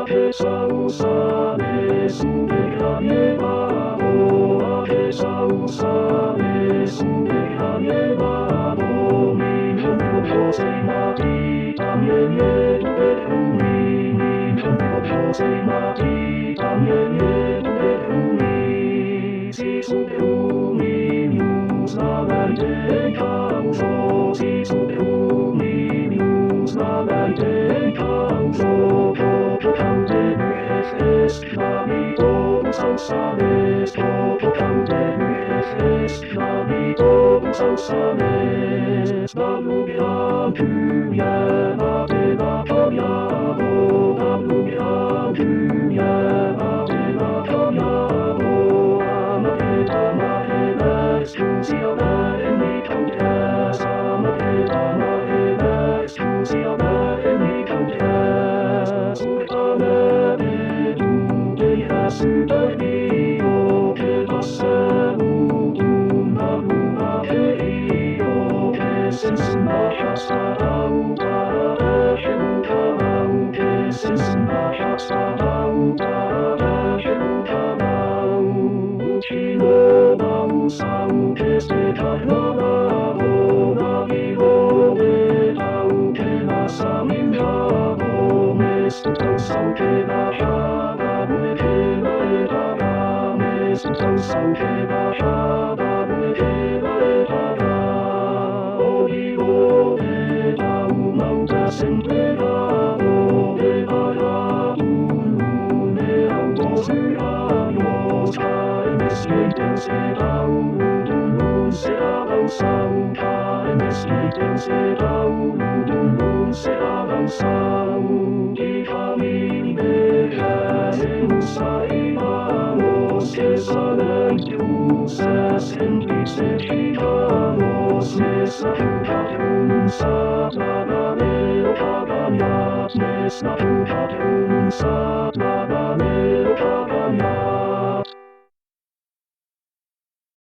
esa usame sumekanie babo, esa usame sumekanie babo, milion propose mati tamien yeduberumi, milion propose mati tamien yeduberumi, si suprumi mius nalante causo, si suprumi mius nalante causo, provocante est navitos ausanes, provocante est navitos ausanes, nalubiam tuiem atena coniamo, nalubiam tuiem atena coniamo, amaceta mahena exclusione in mi contes, amaceta mahena exclusione in mi contes, urtane vedude super io, che passemu una luna che io, che sensna shasta auta, che lucamau, che sensna shasta auta, che lucamau, uccino mausau, che ste carnavavo, navigo vedau, che nasamin javo, mestutau sau che nasciava, che vedava, mestutau sau che nasciava, che vedava, odivo vedau, mauta sempre davo, vedava lune autos uianos, caemes leitens edau, ludum seavau sau, caemes leitens edau, ludum seavau sau, di camine caemus aimanos, que salectus es gentis et giganos, nes natura satana neo paganiat, nes natura satana neo paganiat.